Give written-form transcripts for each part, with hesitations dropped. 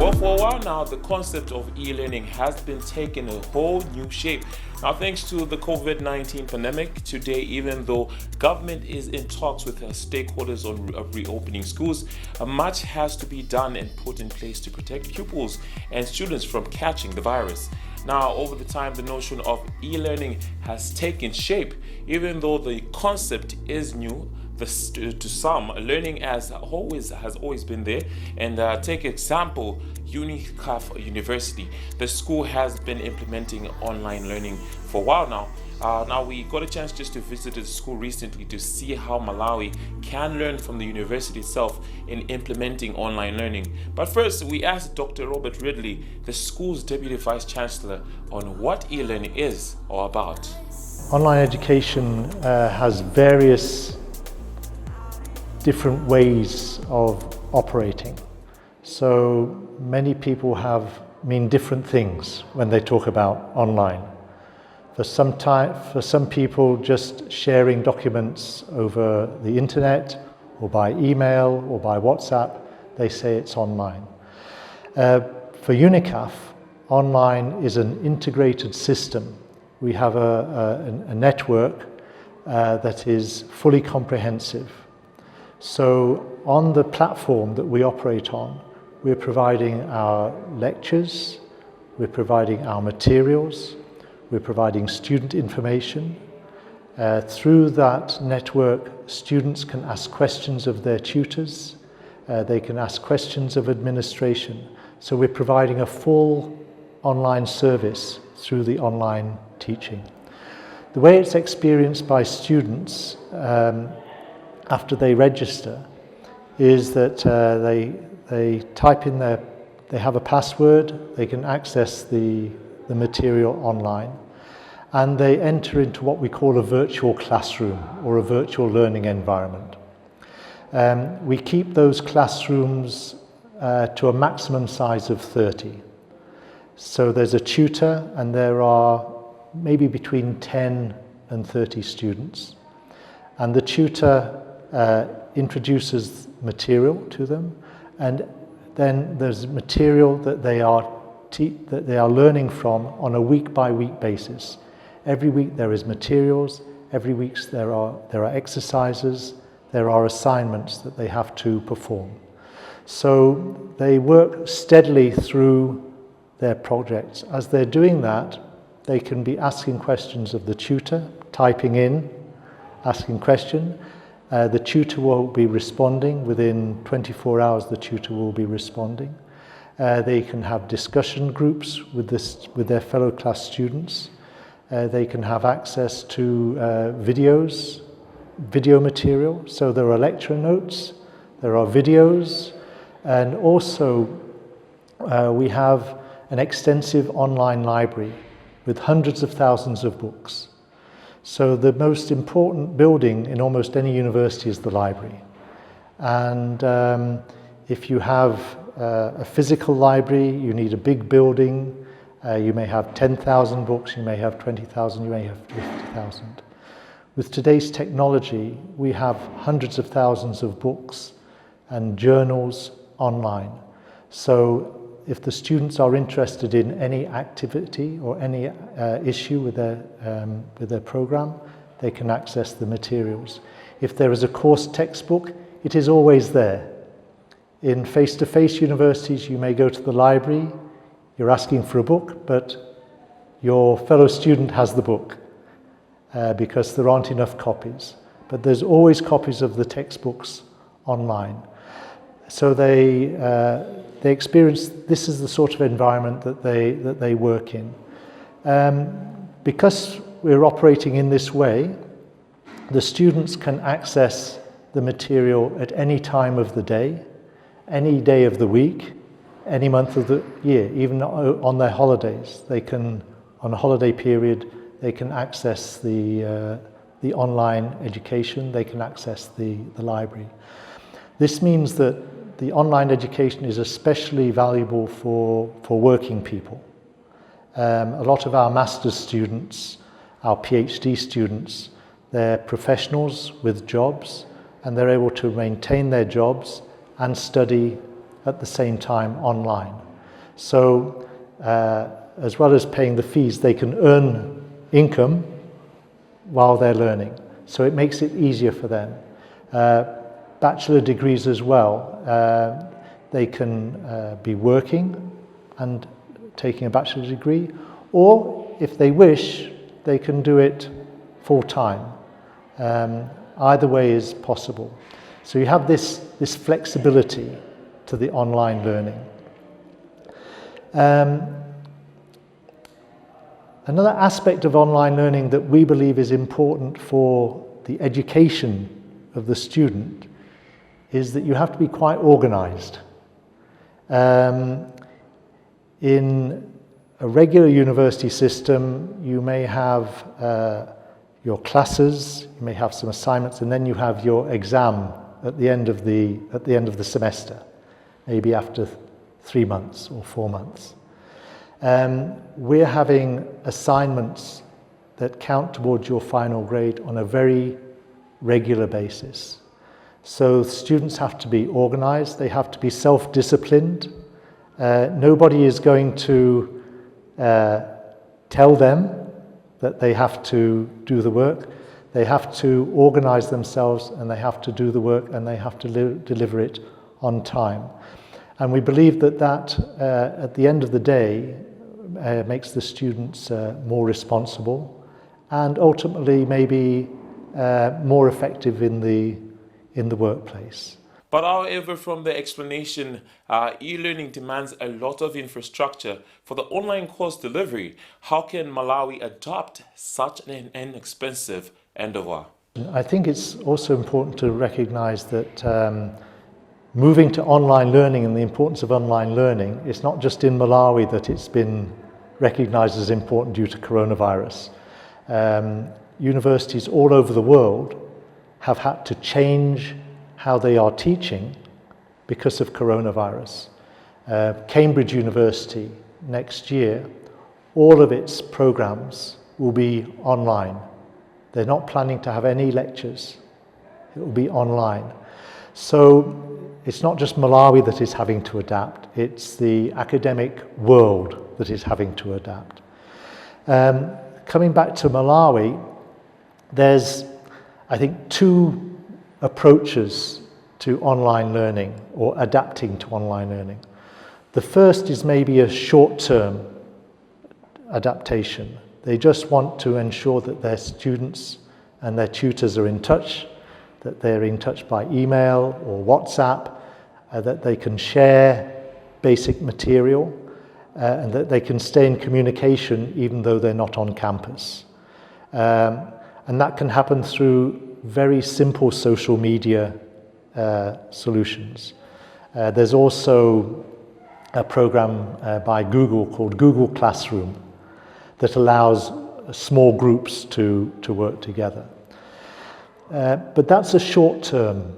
Well, for a while now, the concept of e-learning has been taking a whole new shape. Now, thanks to the COVID-19 pandemic, today, even though government is in talks with stakeholders on reopening schools, much has to be done and put in place to protect pupils and students from catching the virus. Now, over the time, the notion of e-learning has taken shape. Even though the concept is new, to some, learning has always been there. And take example, Unicaf University. The school has been implementing online learning for a while now. Now we got a chance just to visit the school recently to see how Malawi can learn from the university itself in implementing online learning. But first, we asked Dr. Robert Ridley, the school's Deputy Vice-Chancellor, on what e-learning is all about. Online education has various different ways of operating. So many people mean different things when they talk about online. For some people, just sharing documents over the internet or by email or by WhatsApp, they say it's online. For Unicaf, online is an integrated system. We have a network that is fully comprehensive. So on the platform that we operate on, we're providing our lectures, we're providing our materials, we're providing student information. Through that network, students can ask questions of their tutors, they can ask questions of administration. So we're providing a full online service through the online teaching. The way it's experienced by students after they register is that they type in they have a password, they can access the material online, and they enter into what we call a virtual classroom or a virtual learning environment. We keep those classrooms to a maximum size of 30. So there's a tutor and there are maybe between 10 and 30 students. And the tutor introduces material to them, and then there's material that they are learning from on a week-by-week basis. Every week there is materials, every week there are exercises, there are assignments that they have to perform. So they work steadily through their projects. As they're doing that, they can be asking questions of the tutor, typing in, asking question. The tutor will be responding. Within 24 hours, the tutor will be responding. They can have discussion groups with their fellow class students. They can have access to video material. So there are lecture notes, there are videos, and also we have an extensive online library with hundreds of thousands of books. So the most important building in almost any university is the library. And if you have a physical library, you need a big building. You may have 10,000 books, you may have 20,000, you may have 50,000. With today's technology, we have hundreds of thousands of books and journals online. So if the students are interested in any activity or any issue with their program, they can access the materials. If there is a course textbook, it is always there. In face-to-face universities, you may go to the library, you're asking for a book, but your fellow student has the book because there aren't enough copies. But there's always copies of the textbooks online. So they experience, this is the sort of environment that they work in. Because we're operating in this way, the students can access the material at any time of the day, any day of the week, any month of the year, even on their holidays. They can, on a holiday period, they can access the online education, they can access the library. This means that the online education is especially valuable for working people. A lot of our master's students, our PhD students, they're professionals with jobs, and they're able to maintain their jobs and study at the same time online. So as well as paying the fees, they can earn income while they're learning. So it makes it easier for them. Bachelor degrees as well. They can be working and taking a bachelor degree, or if they wish, they can do it full-time. Either way is possible. So you have this flexibility to the online learning. Another aspect of online learning that we believe is important for the education of the student is that you have to be quite organized. In a regular university system, you may have your classes, you may have some assignments, and then you have your exam at the end of the semester, maybe after 3 months or 4 months. We're having assignments that count towards your final grade on a very regular basis. So students have to be organized, they have to be self-disciplined. Nobody is going to tell them that they have to do the work. They have to organize themselves, and they have to do the work, and they have to deliver it on time. And we believe that at the end of the day, makes the students more responsible and ultimately maybe more effective in the workplace. But however, from the explanation, e-learning demands a lot of infrastructure for the online course delivery. How can Malawi adopt such an inexpensive endeavor? I think it's also important to recognize that moving to online learning and the importance of online learning, it's not just in Malawi that it's been recognized as important due to coronavirus. Universities all over the world have had to change how they are teaching because of coronavirus. Cambridge University next year, all of its programs will be online. They're not planning to have any lectures. It will be online. So it's not just Malawi that is having to adapt, it's the academic world that is having to adapt. Coming back to Malawi, there's, I think, 2 approaches to online learning or adapting to online learning. The first is maybe a short-term adaptation. They just want to ensure that their students and their tutors are in touch, that they're in touch by email or WhatsApp, that they can share basic material, and that they can stay in communication even though they're not on campus. And that can happen through very simple social media solutions. There's also a program by Google called Google Classroom that allows small groups to work together. But that's a short-term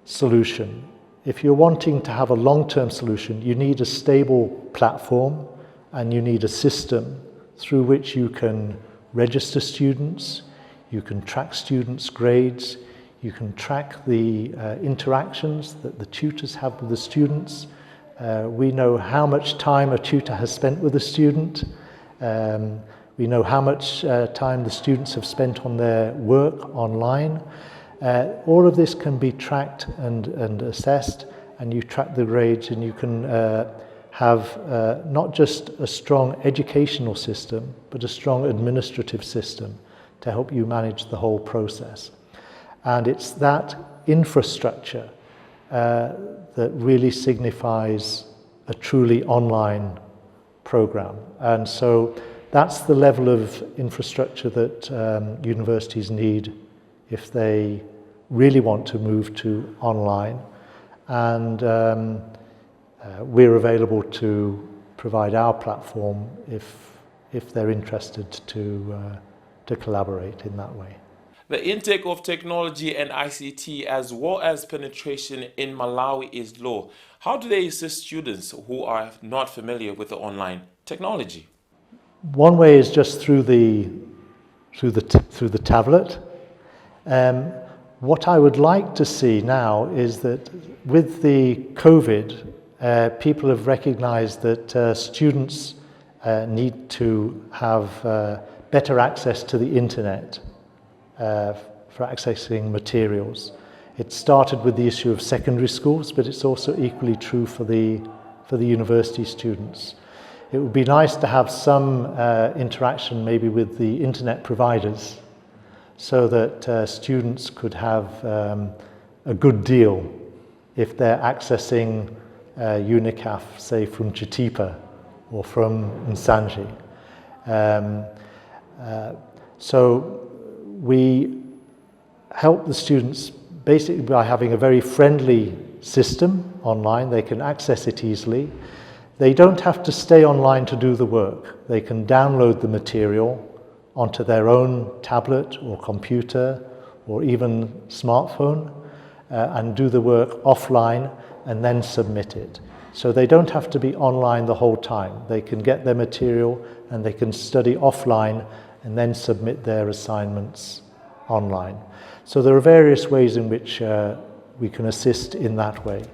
solution. If you're wanting to have a long-term solution, you need a stable platform and you need a system through which you can register students, you can track students' grades, you can track the interactions that the tutors have with the students. We know how much time a tutor has spent with a student. We know how much time the students have spent on their work online. All of this can be tracked and assessed, and you track the grades, and you can have not just a strong educational system, but a strong administrative system to help you manage the whole process. And it's that infrastructure that really signifies a truly online program. And so that's the level of infrastructure that universities need if they really want to move to online. And we're available to provide our platform if they're interested to collaborate in that way. The intake of technology and ICT as well as penetration in Malawi is low. How do they assist students who are not familiar with the online technology? One way is just through the tablet. What I would like to see now is that with the COVID, people have recognized that students need to have better access to the internet for accessing materials. It started with the issue of secondary schools, but it's also equally true for the university students. It would be nice to have some interaction maybe with the internet providers so that students could have a good deal if they're accessing Unicaf, say from Chitipa or from Nsanje. So we help the students basically by having a very friendly system online. They can access it easily. They don't have to stay online to do the work. They can download the material onto their own tablet or computer or even smartphone and do the work offline and then submit it. So they don't have to be online the whole time. They can get their material and they can study offline and then submit their assignments online. So there are various ways in which we can assist in that way.